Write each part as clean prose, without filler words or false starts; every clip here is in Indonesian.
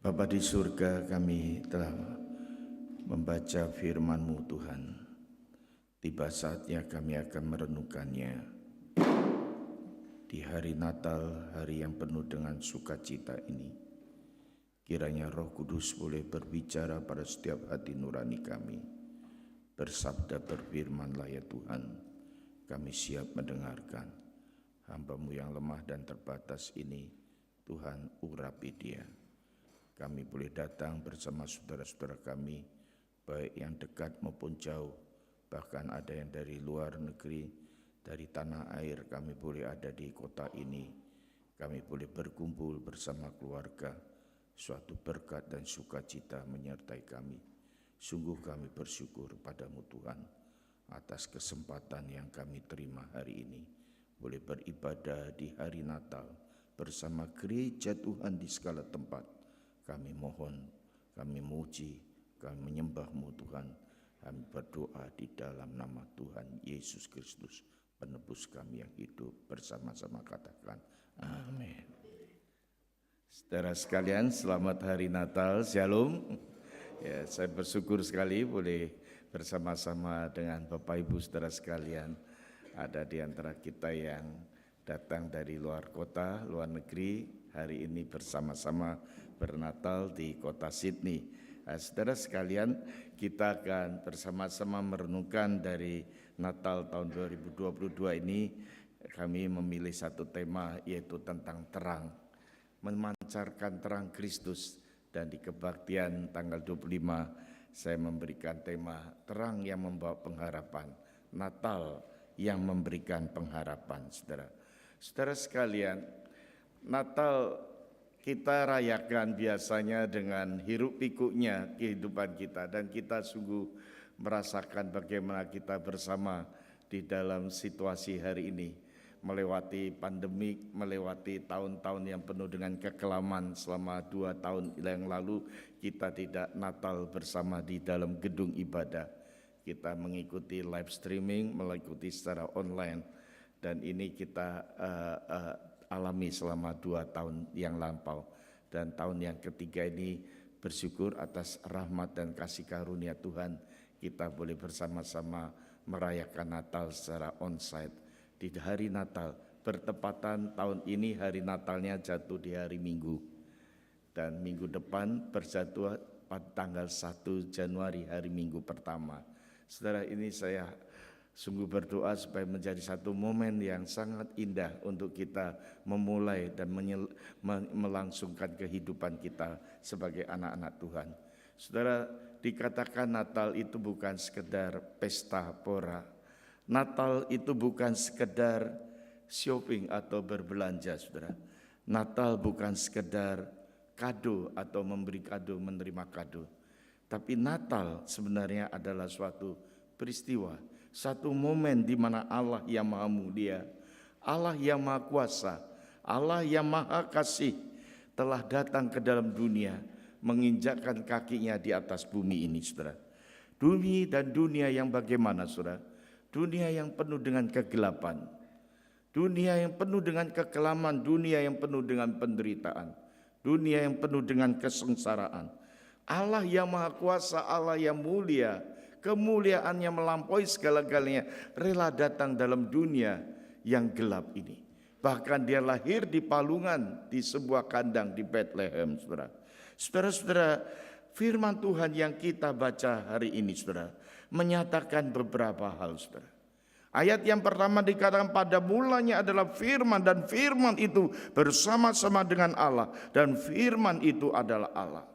Bapa di surga, kami telah membaca firman-Mu Tuhan. Tiba saatnya kami akan merenungkannya di hari Natal, hari yang penuh dengan sukacita ini. Kiranya Roh Kudus boleh berbicara pada setiap hati nurani kami. Bersabda, berfirman-Lah ya Tuhan, kami siap mendengarkan. Hamba-Mu yang lemah dan terbatas ini, Tuhan urapi dia. Kami boleh datang bersama saudara-saudara kami, baik yang dekat maupun jauh, bahkan ada yang dari luar negeri, dari tanah air. Kami boleh ada di kota ini, kami boleh berkumpul bersama keluarga. Suatu berkat dan sukacita menyertai kami. Sungguh kami bersyukur padamu Tuhan, atas kesempatan yang kami terima hari ini, boleh beribadah di hari Natal bersama gereja Tuhan di segala tempat. Kami mohon, kami muji, kami menyembah-Mu Tuhan. Kami berdoa di dalam nama Tuhan Yesus Kristus, penebus kami yang hidup. Bersama-sama katakan amin. Saudara sekalian, selamat hari Natal, Shalom. Ya, saya bersyukur sekali boleh bersama-sama dengan Bapak Ibu saudara sekalian. Ada di antara kita yang datang dari luar kota, luar negeri, hari ini bersama-sama bernatal di kota Sydney. Saudara sekalian, kita akan bersama-sama merenungkan dari Natal tahun 2022 ini. Kami memilih satu tema, yaitu tentang terang, memancarkan terang Kristus. Dan di kebaktian tanggal 25 saya memberikan tema terang yang membawa pengharapan, Natal yang memberikan pengharapan. Saudara sekalian, Natal kita rayakan biasanya dengan hiruk pikuknya kehidupan kita, dan kita sungguh merasakan bagaimana kita bersama di dalam situasi hari ini, melewati pandemik, melewati tahun-tahun yang penuh dengan kekelaman. Selama 2 tahun yang lalu kita tidak Natal bersama di dalam gedung ibadah. Kita mengikuti live streaming, mengikuti secara online, dan ini kita alami selama 2 tahun yang lampau. Dan tahun yang ketiga ini bersyukur atas rahmat dan kasih karunia Tuhan, kita boleh bersama-sama merayakan Natal secara onsite. Di hari Natal, bertepatan tahun ini hari Natalnya jatuh di hari Minggu, dan minggu depan berjatuh pada tanggal 1 Januari, hari Minggu pertama. Saudara, ini saya sungguh berdoa supaya menjadi satu momen yang sangat indah untuk kita memulai dan melangsungkan kehidupan kita sebagai anak-anak Tuhan. Saudara, dikatakan Natal itu bukan sekedar pesta pora. Natal itu bukan sekedar shopping atau berbelanja, saudara. Natal bukan sekedar kado atau memberi kado, menerima kado. Tapi Natal sebenarnya adalah suatu peristiwa, satu momen di mana Allah yang Maha Mulia, Allah yang Maha Kuasa, Allah yang Maha Kasih telah datang ke dalam dunia, menginjakkan kakinya di atas bumi ini, saudara. Bumi dan dunia yang bagaimana, saudara? Dunia yang penuh dengan kegelapan, dunia yang penuh dengan kekelaman, dunia yang penuh dengan penderitaan, dunia yang penuh dengan kesengsaraan. Allah yang Maha Kuasa, Allah yang mulia, kemuliaannya melampaui segala-galanya, rela datang dalam dunia yang gelap ini. Bahkan dia lahir di palungan, di sebuah kandang di Bethlehem, saudara. Saudara-saudara, firman Tuhan yang kita baca hari ini, saudara, menyatakan beberapa hal, saudara. Ayat yang pertama dikatakan pada mulanya adalah firman, dan firman itu bersama-sama dengan Allah, dan firman itu adalah Allah.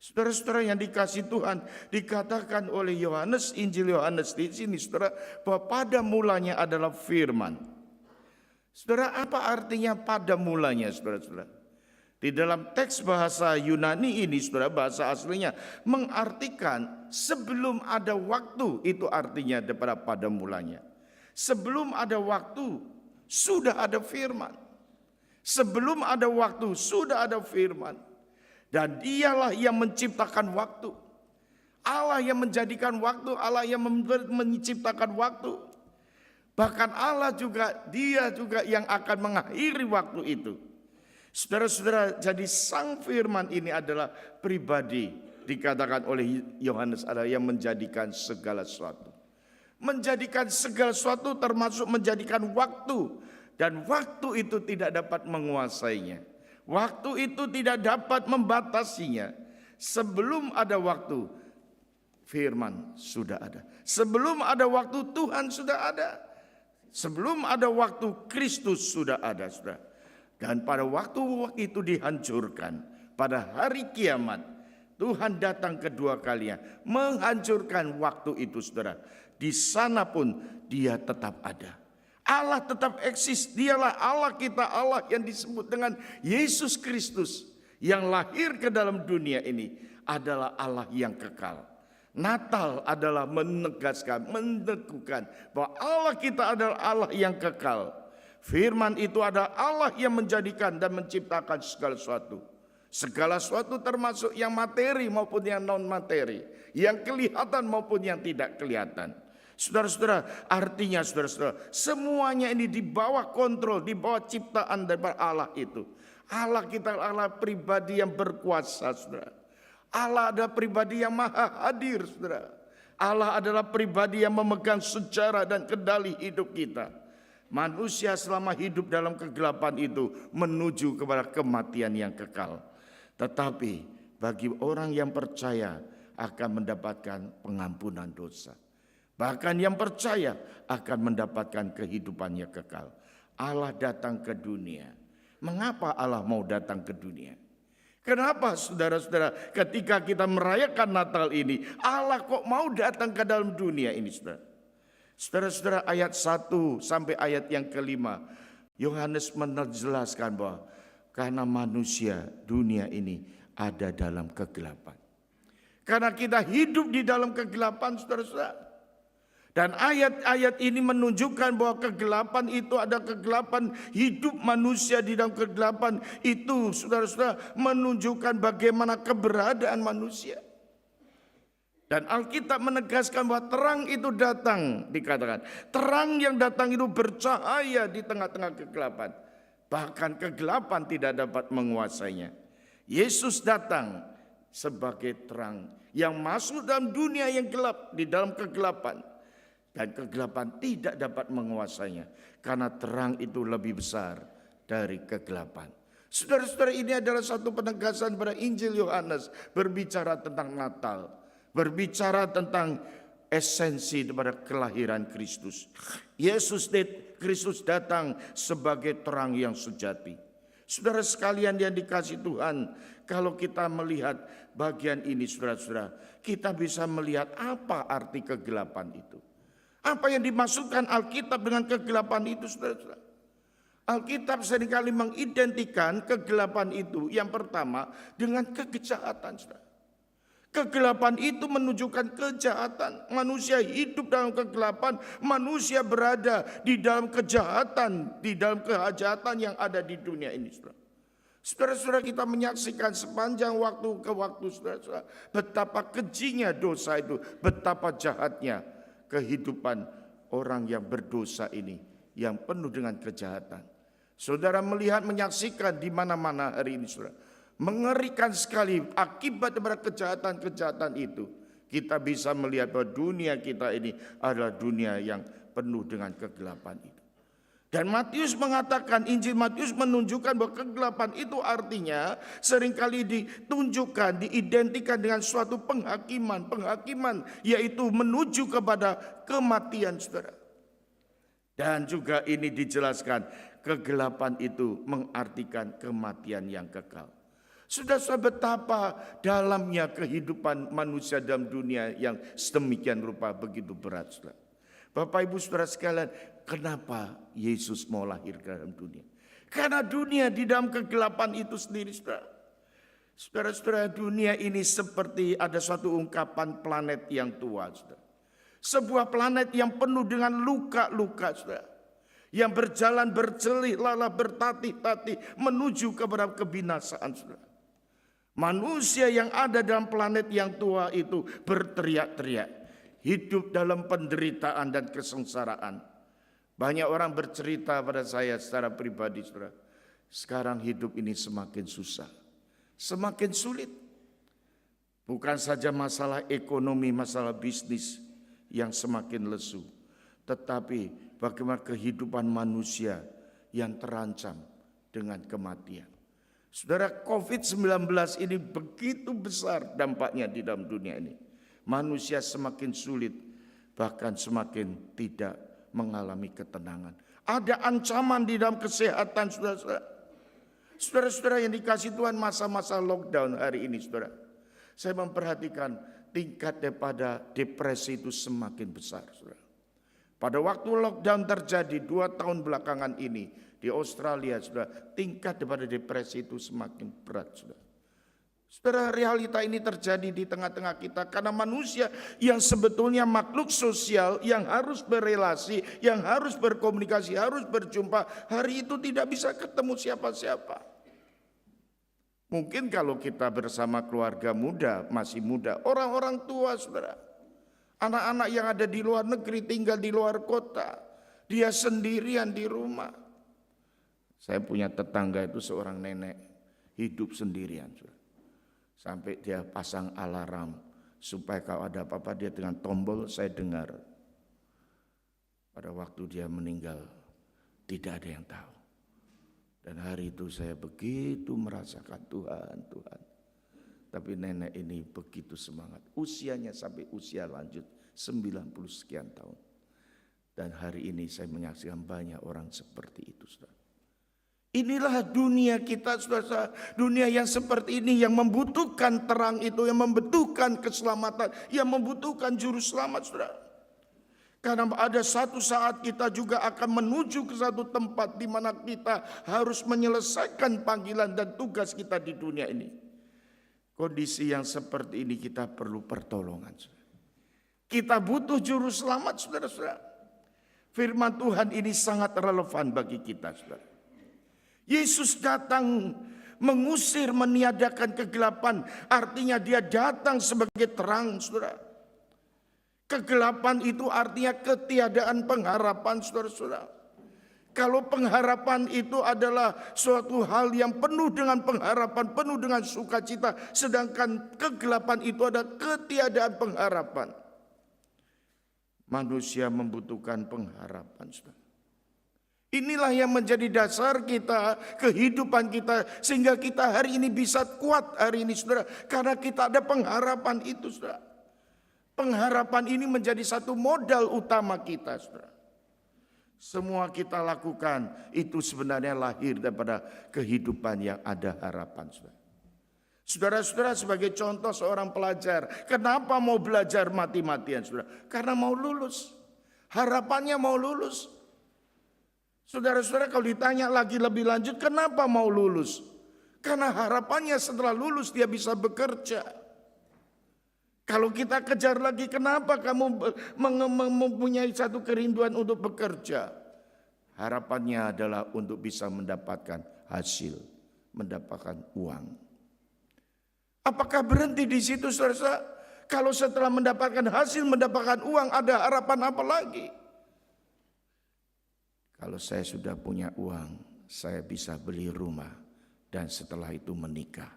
Saudara-saudara yang dikasihi Tuhan, dikatakan oleh Yohanes, Injil Yohanes di sini, saudara, bahwa pada mulanya adalah firman. Saudara, apa artinya pada mulanya, saudara-saudara? Di dalam teks bahasa Yunani ini, saudara, bahasa aslinya mengartikan sebelum ada waktu, itu artinya pada mulanya. Sebelum ada waktu, sudah ada firman. Sebelum ada waktu, sudah ada firman. Dan dialah yang menciptakan waktu. Allah yang menjadikan waktu, Allah yang menciptakan waktu. Bahkan Allah juga, dia juga yang akan mengakhiri waktu itu. Saudara-saudara, jadi sang firman ini adalah pribadi, dikatakan oleh Yohanes adalah yang menjadikan segala sesuatu. Menjadikan segala sesuatu termasuk menjadikan waktu. Dan waktu itu tidak dapat menguasainya. Waktu itu tidak dapat membatasinya. Sebelum ada waktu, firman sudah ada. Sebelum ada waktu, Tuhan sudah ada. Sebelum ada waktu, Kristus sudah ada, saudara. Dan pada waktu itu dihancurkan. Pada hari kiamat, Tuhan datang kedua kalinya. Menghancurkan waktu itu, saudara. Di sana pun dia tetap ada. Allah tetap eksis. Dialah Allah kita, Allah yang disebut dengan Yesus Kristus. Yang lahir ke dalam dunia ini adalah Allah yang kekal. Natal adalah menegaskan, meneguhkan bahwa Allah kita adalah Allah yang kekal. Firman itu adalah Allah yang menjadikan dan menciptakan segala sesuatu. Segala sesuatu termasuk yang materi maupun yang non materi. Yang kelihatan maupun yang tidak kelihatan. Saudara-saudara, artinya saudara-saudara, semuanya ini di bawah kontrol, di bawah ciptaan daripada Allah itu. Allah kita Allah pribadi yang berkuasa, saudara. Allah adalah pribadi yang maha hadir, saudara. Allah adalah pribadi yang memegang sejarah dan kendali hidup kita. Manusia selama hidup dalam kegelapan itu menuju kepada kematian yang kekal. Tetapi bagi orang yang percaya akan mendapatkan pengampunan dosa. Bahkan yang percaya akan mendapatkan kehidupannya kekal. Allah datang ke dunia. Mengapa Allah mau datang ke dunia? Kenapa saudara-saudara ketika kita merayakan Natal ini, Allah kok mau datang ke dalam dunia ini, saudara? Saudara-saudara, ayat 1 sampai ayat yang kelima, Yohanes menjelaskan bahwa karena manusia dunia ini ada dalam kegelapan. Karena kita hidup di dalam kegelapan, saudara-saudara. Dan ayat-ayat ini menunjukkan bahwa kegelapan itu ada kegelapan hidup manusia di dalam kegelapan itu, saudara-saudara, menunjukkan bagaimana keberadaan manusia. Dan Alkitab menegaskan bahwa terang itu datang, dikatakan. Terang yang datang itu bercahaya di tengah-tengah kegelapan. Bahkan kegelapan tidak dapat menguasainya. Yesus datang sebagai terang yang masuk dalam dunia yang gelap, di dalam kegelapan. Dan kegelapan tidak dapat menguasainya. Karena terang itu lebih besar dari kegelapan. Saudara-saudara, ini adalah satu penegasan pada Injil Yohanes berbicara tentang Natal. Berbicara tentang esensi daripada kelahiran Kristus. Kristus datang sebagai terang yang sejati. Saudara sekalian yang dikasihi Tuhan, kalau kita melihat bagian ini, saudara-saudara, kita bisa melihat apa arti kegelapan itu. Apa yang dimaksudkan Alkitab dengan kegelapan itu, saudara-saudara? Alkitab seringkali mengidentikan kegelapan itu yang pertama dengan kejahatan, saudara. Kegelapan itu menunjukkan kejahatan. Manusia hidup dalam kegelapan. Manusia berada di dalam kejahatan. Di dalam kejahatan yang ada di dunia ini. Saudara-saudara, kita menyaksikan sepanjang waktu ke waktu, saudara-saudara, betapa kejinya dosa itu. Betapa jahatnya kehidupan orang yang berdosa ini. Yang penuh dengan kejahatan. Saudara melihat, menyaksikan di mana-mana hari ini, saudara. Mengerikan sekali akibat daripada kejahatan-kejahatan itu. Kita bisa melihat bahwa dunia kita ini adalah dunia yang penuh dengan kegelapan itu. Dan Matius mengatakan, Injil Matius menunjukkan bahwa kegelapan itu artinya seringkali ditunjukkan, diidentikan dengan suatu penghakiman. Penghakiman yaitu menuju kepada kematian, saudara. Dan juga ini dijelaskan, kegelapan itu mengartikan kematian yang kekal. Sudah betapa dalamnya kehidupan manusia dalam dunia yang sedemikian rupa begitu berat, saudara. Bapak Ibu saudara sekalian, kenapa Yesus mau lahir ke dalam dunia? Karena dunia di dalam kegelapan itu sendiri, saudara. Saudara-saudara, dunia ini seperti ada suatu ungkapan planet yang tua, saudara. Sebuah planet yang penuh dengan luka-luka, saudara. Yang berjalan berjelih, lalah bertatih-tatih menuju kepada kebinasaan, saudara. Manusia yang ada dalam planet yang tua itu berteriak-teriak. Hidup dalam penderitaan dan kesengsaraan. Banyak orang bercerita pada saya secara pribadi, saudara. Sekarang hidup ini semakin susah, semakin sulit. Bukan saja masalah ekonomi, masalah bisnis yang semakin lesu, tetapi bagaimana kehidupan manusia yang terancam dengan kematian. Saudara, COVID-19 ini begitu besar dampaknya di dalam dunia ini. Manusia semakin sulit, bahkan semakin tidak mengalami ketenangan. Ada ancaman di dalam kesehatan, saudara-saudara. Saudara-saudara yang dikasih Tuhan, masa-masa lockdown hari ini, saudara. Saya memperhatikan tingkat daripada depresi itu semakin besar, saudara. Pada waktu lockdown terjadi 2 tahun belakangan ini di Australia, saudara, tingkat daripada depresi itu semakin berat, saudara. Saudara, realita ini terjadi di tengah-tengah kita karena manusia yang sebetulnya makhluk sosial yang harus berelasi, yang harus berkomunikasi, harus berjumpa, hari itu tidak bisa ketemu siapa-siapa. Mungkin kalau kita bersama keluarga muda, masih muda, orang-orang tua, saudara, anak-anak yang ada di luar negeri, tinggal di luar kota, dia sendirian di rumah. Saya punya tetangga itu seorang nenek, hidup sendirian, saudara. Sampai dia pasang alarm supaya kalau ada apa-apa dia dengan tombol saya dengar. Pada waktu dia meninggal tidak ada yang tahu. Dan hari itu saya begitu merasakan Tuhan. Tapi nenek ini begitu semangat. Usianya sampai usia lanjut 90 sekian tahun. Dan hari ini saya menyaksikan banyak orang seperti itu, saudara. Inilah dunia kita, saudara. Dunia yang seperti ini yang membutuhkan terang itu, yang membutuhkan keselamatan, yang membutuhkan juru selamat, saudara. Karena ada satu saat kita juga akan menuju ke satu tempat di mana kita harus menyelesaikan panggilan dan tugas kita di dunia ini. Kondisi yang seperti ini kita perlu pertolongan, saudara. Kita butuh juru selamat, saudara-saudara. Firman Tuhan ini sangat relevan bagi kita, saudara. Yesus datang mengusir, meniadakan kegelapan. Artinya dia datang sebagai terang, saudara. Kegelapan itu artinya ketiadaan pengharapan, saudara-saudara. Kalau pengharapan itu adalah suatu hal yang penuh dengan pengharapan, penuh dengan sukacita. Sedangkan kegelapan itu ada ketiadaan pengharapan. Manusia membutuhkan pengharapan, saudara. Inilah yang menjadi dasar kita, kehidupan kita. Sehingga kita hari ini bisa kuat hari ini, saudara. Karena kita ada pengharapan itu, saudara. Pengharapan ini menjadi satu modal utama kita, saudara. Semua kita lakukan itu sebenarnya lahir daripada kehidupan yang ada harapan, saudara. Saudara-saudara, sebagai contoh seorang pelajar, kenapa mau belajar mati-matian, saudara? Karena mau lulus. Harapannya mau lulus. Saudara-saudara, kalau ditanya lagi lebih lanjut, kenapa mau lulus? Karena harapannya setelah lulus dia bisa bekerja. Kalau kita kejar lagi, kenapa kamu mempunyai satu kerinduan untuk bekerja? Harapannya adalah untuk bisa mendapatkan hasil, mendapatkan uang. Apakah berhenti di situ, saudara? Kalau setelah mendapatkan hasil, mendapatkan uang, ada harapan apa lagi? Kalau saya sudah punya uang, saya bisa beli rumah dan setelah itu menikah.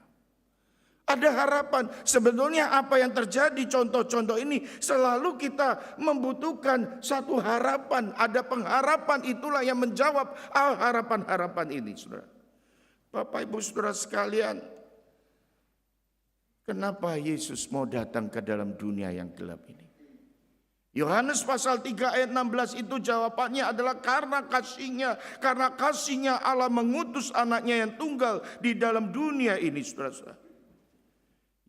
Ada harapan. Sebetulnya apa yang terjadi contoh-contoh ini selalu kita membutuhkan satu harapan. Ada pengharapan, itulah yang menjawab harapan-harapan ini, saudara. Bapak Ibu saudara sekalian, kenapa Yesus mau datang ke dalam dunia yang gelap ini? Yohanes pasal 3 ayat 16 itu jawabannya adalah karena kasihnya Allah mengutus anaknya yang tunggal di dalam dunia ini, saudara-saudara.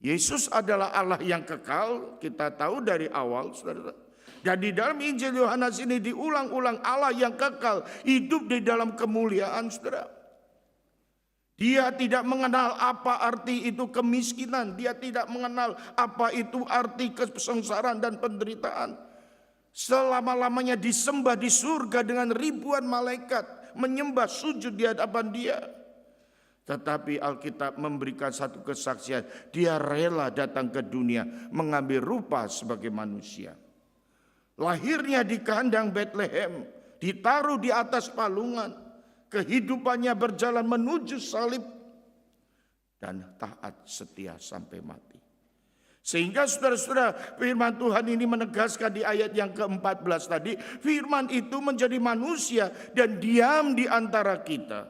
Yesus adalah Allah yang kekal, kita tahu dari awal, saudara. Dan di dalam Injil Yohanes ini diulang-ulang Allah yang kekal, hidup di dalam kemuliaan, saudara. Dia tidak mengenal apa arti itu kemiskinan, dia tidak mengenal apa itu arti kesengsaraan dan penderitaan. Selama-lamanya disembah di surga dengan ribuan malaikat, menyembah sujud di hadapan dia. Tetapi Alkitab memberikan satu kesaksian, dia rela datang ke dunia mengambil rupa sebagai manusia. Lahirnya di kandang Bethlehem, ditaruh di atas palungan, kehidupannya berjalan menuju salib dan taat setia sampai mati. Sehingga saudara-saudara, firman Tuhan ini menegaskan di ayat yang ke-14 tadi, firman itu menjadi manusia dan diam di antara kita.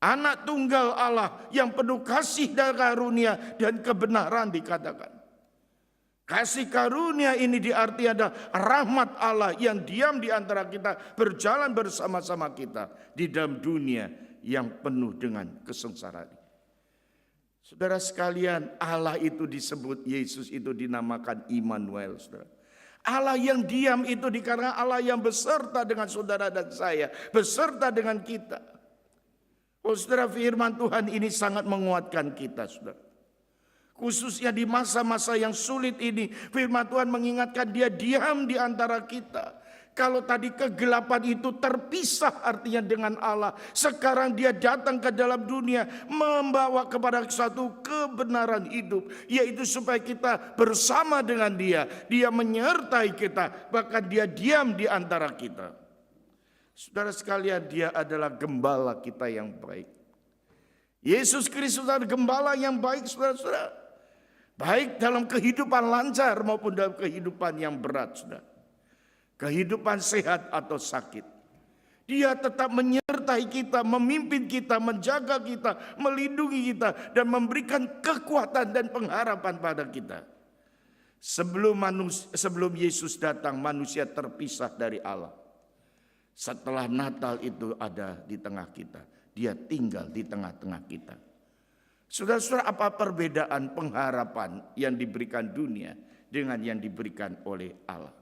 Anak tunggal Allah yang penuh kasih dan karunia dan kebenaran dikatakan. Kasih karunia ini diarti ada rahmat Allah yang diam di antara kita, berjalan bersama-sama kita di dalam dunia yang penuh dengan kesengsaraan. Saudara sekalian, Allah itu disebut, Yesus itu dinamakan Immanuel, saudara. Allah yang diam itu dikarenakan Allah yang beserta dengan saudara dan saya, beserta dengan kita. Oh saudara, firman Tuhan ini sangat menguatkan kita, saudara. Khususnya di masa-masa yang sulit ini, firman Tuhan mengingatkan dia diam di antara kita. Kalau tadi kegelapan itu terpisah artinya dengan Allah, sekarang dia datang ke dalam dunia membawa kepada suatu kebenaran hidup, yaitu supaya kita bersama dengan dia. Dia menyertai kita, bahkan dia diam di antara kita. Saudara sekalian, dia adalah gembala kita yang baik. Yesus Kristus adalah gembala yang baik, saudara-saudara. Baik dalam kehidupan lancar maupun dalam kehidupan yang berat, saudara. Kehidupan sehat atau sakit. Dia tetap menyertai kita, memimpin kita, menjaga kita, melindungi kita, dan memberikan kekuatan dan pengharapan pada kita. Sebelum Yesus datang, manusia terpisah dari Allah. Setelah Natal itu ada di tengah kita. Dia tinggal di tengah-tengah kita. Saudara-saudara, apa perbedaan pengharapan yang diberikan dunia dengan yang diberikan oleh Allah?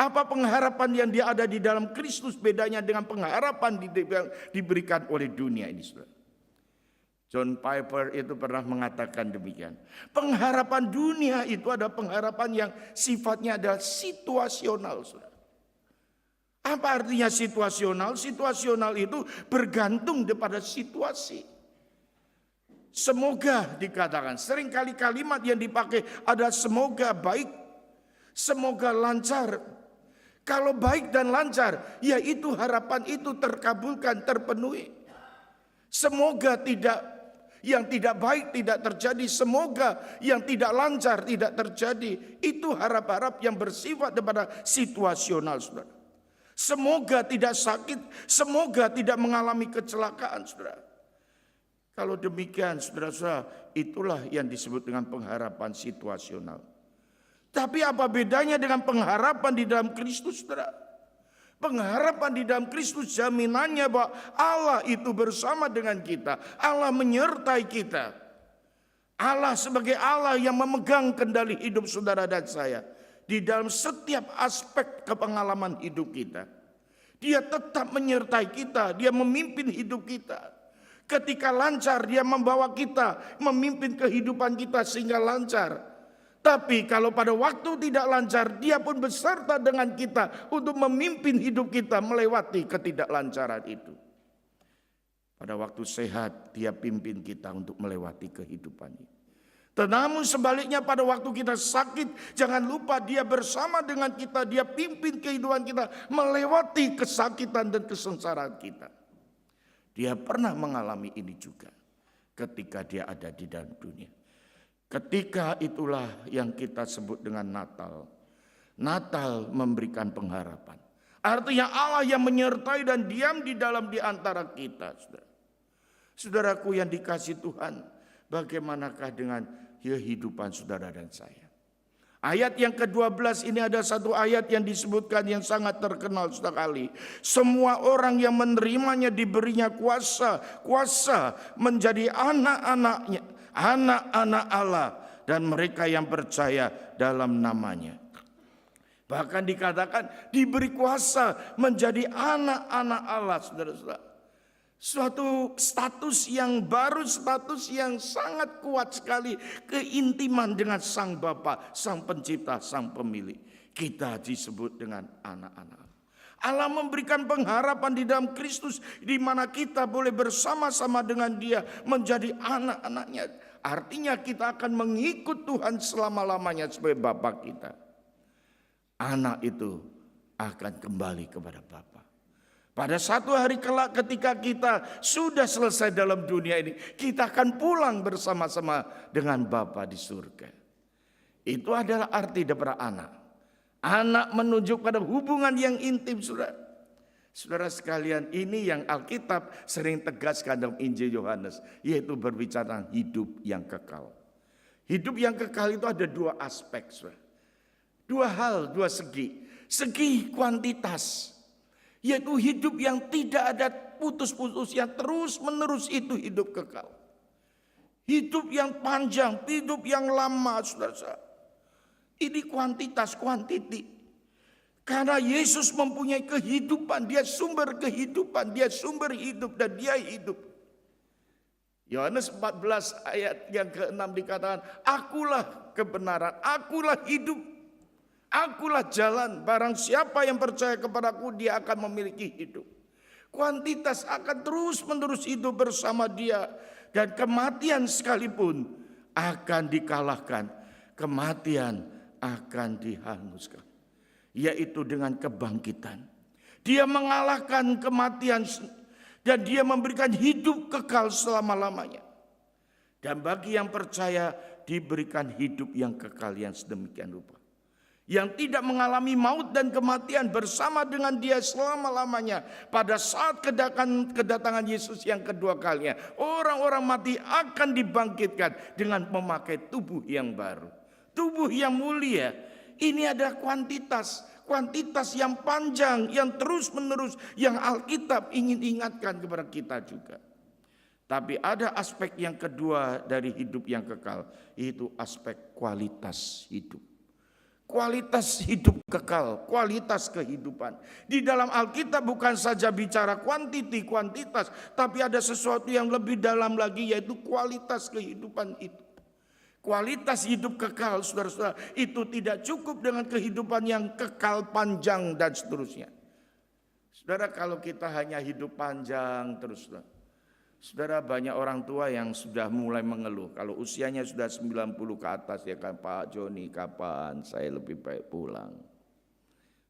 Apa pengharapan yang dia ada di dalam Kristus bedanya dengan pengharapan yang diberikan oleh dunia ini, saudara? John Piper itu pernah mengatakan demikian. Pengharapan dunia itu ada pengharapan yang sifatnya adalah situasional, saudara. Apa artinya situasional? Situasional itu bergantung kepada situasi. Semoga dikatakan. Seringkali kalimat yang dipakai ada semoga baik, semoga lancar. Kalau baik dan lancar, yaitu harapan itu terkabulkan, terpenuhi. Semoga yang tidak baik tidak terjadi. Semoga yang tidak lancar tidak terjadi. Itu harap-harap yang bersifat daripada situasional, saudara. Semoga tidak sakit, semoga tidak mengalami kecelakaan, saudara. Kalau demikian, saudara-saudara, itulah yang disebut dengan pengharapan situasional. Tapi apa bedanya dengan pengharapan di dalam Kristus, saudara? Pengharapan di dalam Kristus jaminannya bahwa Allah itu bersama dengan kita. Allah menyertai kita. Allah sebagai Allah yang memegang kendali hidup saudara dan saya. Di dalam setiap aspek kepengalaman hidup kita. Dia tetap menyertai kita, dia memimpin hidup kita. Ketika lancar, dia membawa kita, memimpin kehidupan kita sehingga lancar. Tapi kalau pada waktu tidak lancar, dia pun beserta dengan kita untuk memimpin hidup kita melewati ketidaklancaran itu. Pada waktu sehat, dia pimpin kita untuk melewati kehidupan ini. Namun sebaliknya pada waktu kita sakit, jangan lupa dia bersama dengan kita, dia pimpin kehidupan kita melewati kesakitan dan kesengsaraan kita. Dia pernah mengalami ini juga ketika dia ada di dalam dunia. Ketika itulah yang kita sebut dengan Natal. Natal memberikan pengharapan. Artinya Allah yang menyertai dan diam di antara kita, saudara. Saudaraku yang dikasihi Tuhan, bagaimanakah dengan kehidupan saudara dan saya? Ayat yang ke-12 ini ada satu ayat yang disebutkan yang sangat terkenal sekali. Semua orang yang menerimanya diberinya kuasa menjadi anak-anaknya, anak-anak Allah, dan mereka yang percaya dalam namanya. Bahkan dikatakan diberi kuasa menjadi anak-anak Allah, saudara-saudara. Suatu status yang baru, status yang sangat kuat sekali. Keintiman dengan Sang Bapa, Sang Pencipta, Sang Pemilik. Kita disebut dengan anak-anak. Allah memberikan pengharapan di dalam Kristus, di mana kita boleh bersama-sama dengan Dia menjadi anak-anaknya. Artinya kita akan mengikut Tuhan selama-lamanya sebagai Bapa kita. Anak itu akan kembali kepada Bapa. Pada satu hari kelak ketika kita sudah selesai dalam dunia ini, kita akan pulang bersama-sama dengan Bapa di surga. Itu adalah arti daripada anak. Anak menunjuk pada hubungan yang intim, saudara. Saudara sekalian, ini yang Alkitab sering tegaskan dalam Injil Yohanes, yaitu berbicara hidup yang kekal. Hidup yang kekal itu ada dua aspek, saudara. Dua hal, dua segi. Segi kuantitas, yaitu hidup yang tidak ada putus-putus, yang terus-menerus itu hidup kekal. Hidup yang panjang, hidup yang lama, saudara. Ini kuantitas, kuantiti. Karena Yesus mempunyai kehidupan, dia sumber kehidupan, dia sumber hidup dan dia hidup. Yohanes 14 ayat yang ke-6 dikatakan, akulah kebenaran, akulah hidup. Akulah jalan, barang siapa yang percaya kepadaku dia akan memiliki hidup. Kuantitas akan terus menerus hidup bersama dia. Dan kematian sekalipun akan dikalahkan. Kematian akan dihanguskan. Yaitu dengan kebangkitan. Dia mengalahkan kematian dan dia memberikan hidup kekal selama-lamanya. Dan bagi yang percaya diberikan hidup yang kekal yang sedemikian rupa. Yang tidak mengalami maut dan kematian bersama dengan dia selama-lamanya. Pada saat kedatangan Yesus yang kedua kalinya, orang-orang mati akan dibangkitkan dengan memakai tubuh yang baru. Tubuh yang mulia. Ini ada kuantitas. Kuantitas yang panjang, yang terus-menerus, yang Alkitab ingin ingatkan kepada kita juga. Tapi ada aspek yang kedua dari hidup yang kekal, yaitu aspek kualitas hidup. Kualitas hidup kekal, kualitas kehidupan. Di dalam Alkitab bukan saja bicara kuantitas, tapi ada sesuatu yang lebih dalam lagi, yaitu kualitas kehidupan itu. Kualitas hidup kekal, saudara-saudara, itu tidak cukup dengan kehidupan yang kekal, panjang, dan seterusnya. Saudara, kalau kita hanya hidup panjang terus, saudara, banyak orang tua yang sudah mulai mengeluh. Kalau usianya sudah 90 ke atas, ya kan, Pak Joni, kapan saya lebih baik pulang?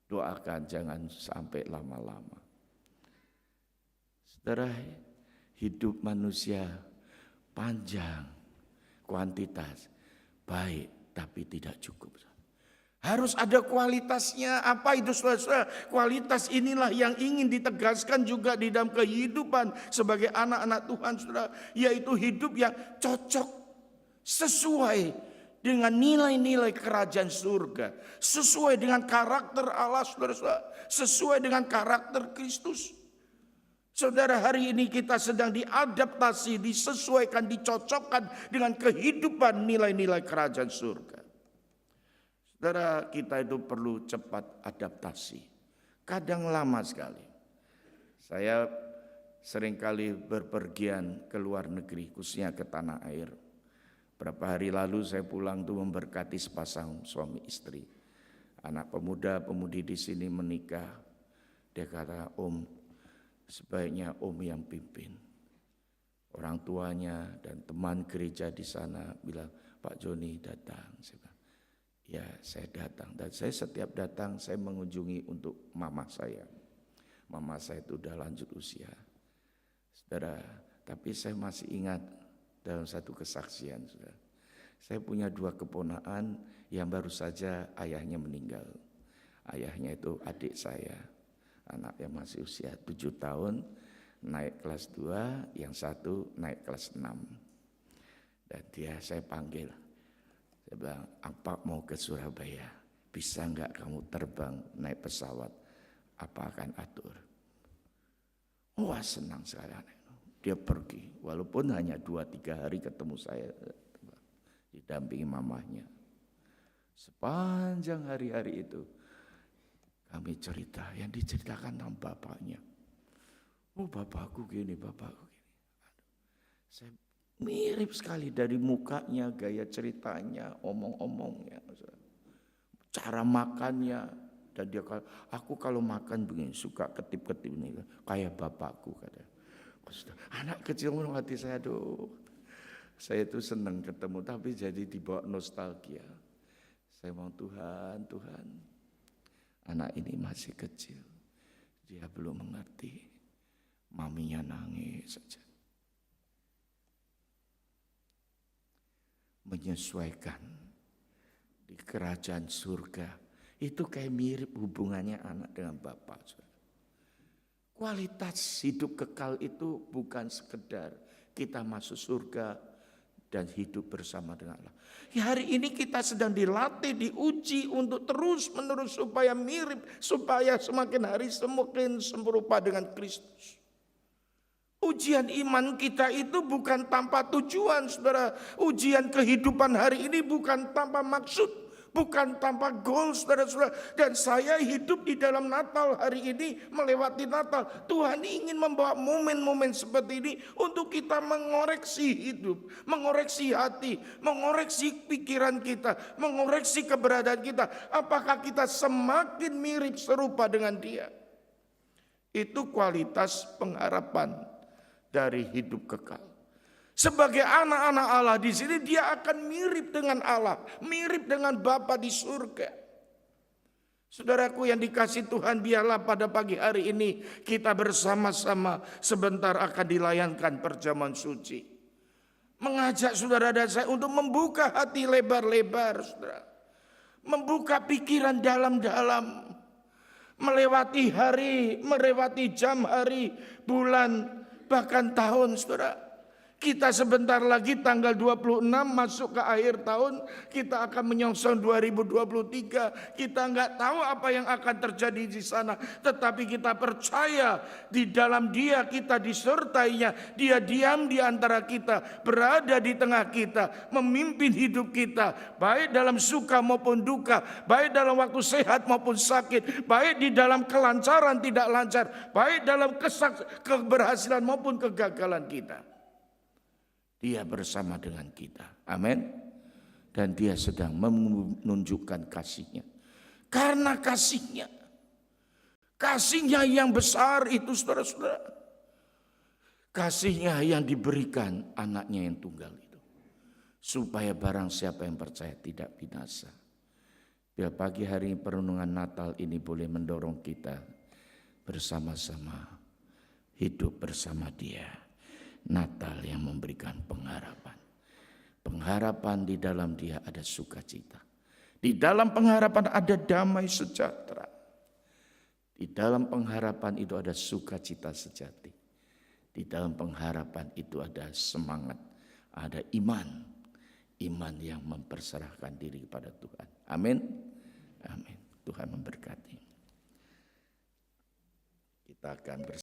Doakan jangan sampai lama-lama. Saudara, hidup manusia panjang, kuantitas, baik tapi tidak cukup. Harus ada kualitasnya. Apa itu, saudara? Kualitas inilah yang ingin ditegaskan juga di dalam kehidupan sebagai anak-anak Tuhan, saudara. Yaitu hidup yang cocok, sesuai dengan nilai-nilai kerajaan surga. Sesuai dengan karakter Allah, saudara. Sesuai dengan karakter Kristus. Saudara, hari ini kita sedang diadaptasi, disesuaikan, dicocokkan dengan kehidupan nilai-nilai kerajaan surga. Saudara, kita itu perlu cepat adaptasi. Kadang lama sekali. Saya seringkali berpergian ke luar negeri, khususnya ke tanah air. Berapa hari lalu saya pulang tuh memberkati sepasang suami istri. Anak pemuda-pemudi di sini menikah. Dia kata, Om, sebaiknya Om yang pimpin. Orang tuanya dan teman gereja di sana bilang, Pak Joni datang. Saya bilang, ya saya datang. Dan saya setiap datang saya mengunjungi untuk mama saya. Mama saya itu udah lanjut usia. Saudara, tapi saya masih ingat dalam satu kesaksian, saudara. Saya punya 2 keponakan yang baru saja ayahnya meninggal. Ayahnya itu adik saya. Anak yang masih usia 7 tahun, naik kelas 2, yang satu naik kelas 6. Dan saya panggil, saya bilang, apa mau ke Surabaya? Bisa enggak kamu terbang naik pesawat? Apa akan atur? Wah, senang sekali. Dia pergi, walaupun hanya 2-3 hari ketemu saya, didampingi mamahnya. Sepanjang hari-hari itu, kami cerita, yang diceritakan tentang bapaknya. Oh, bapakku gini, bapakku gini. Saya mirip sekali dari mukanya, gaya ceritanya, omong-omongnya, cara makannya. Dan dia kata, aku kalau makan begini, suka ketip-ketip ini, kayak bapakku. Kata. Anak kecil menurut hati saya, aduh. Saya itu senang ketemu, tapi jadi dibawa nostalgia. Saya mau Tuhan, anak ini masih kecil. Dia belum mengerti. Maminya nangis saja. Menyesuaikan di kerajaan surga. Itu kayak mirip hubungannya anak dengan bapak. Kualitas hidup kekal itu bukan sekedar kita masuk surga dan hidup bersama dengan Allah. Ya, hari ini kita sedang dilatih, diuji untuk terus menerus supaya mirip, supaya semakin hari semakin serupa dengan Kristus. Ujian iman kita itu bukan tanpa tujuan, saudara. Ujian kehidupan hari ini bukan tanpa maksud, bukan tanpa goal, saudara-saudara. Dan saya hidup di dalam Natal hari ini, melewati Natal. Tuhan ingin membawa momen-momen seperti ini untuk kita mengoreksi hidup, mengoreksi hati, mengoreksi pikiran kita, mengoreksi keberadaan kita. Apakah kita semakin mirip serupa dengan Dia? Itu kualitas pengharapan dari hidup kekal. Sebagai anak-anak Allah di sini, dia akan mirip dengan Allah, mirip dengan Bapa di surga. Saudaraku yang dikasih Tuhan, biarlah pada pagi hari ini kita bersama-sama sebentar akan dilayankan perjamuan suci. Mengajak saudara dan saya untuk membuka hati lebar-lebar, saudara. Membuka pikiran dalam-dalam. Melewati hari, melewati jam, hari, bulan, bahkan tahun, saudara. Kita sebentar lagi tanggal 26 masuk ke akhir tahun. Kita akan menyongsong 2023. Kita nggak tahu apa yang akan terjadi di sana. Tetapi kita percaya di dalam Dia kita disertainya. Dia diam di antara kita. Berada di tengah kita. Memimpin hidup kita. Baik dalam suka maupun duka. Baik dalam waktu sehat maupun sakit. Baik di dalam kelancaran tidak lancar. Baik dalam keberhasilan maupun kegagalan kita. Dia bersama dengan kita. Amin. Dan dia sedang menunjukkan kasih-Nya. Karena kasih-Nya. Kasih-Nya yang besar itu, saudara-saudara. Kasih-Nya yang diberikan anaknya yang tunggal itu. Supaya barang siapa yang percaya tidak binasa. Biar pagi hari perenungan Natal ini boleh mendorong kita bersama-sama hidup bersama Dia. Natal yang memberikan pengharapan. Pengharapan di dalam Dia ada sukacita. Di dalam pengharapan ada damai sejahtera. Di dalam pengharapan itu ada sukacita sejati. Di dalam pengharapan itu ada semangat, ada iman. Iman yang memperserahkan diri kepada Tuhan. Amin. Amin. Tuhan memberkati. Kita akan bersama.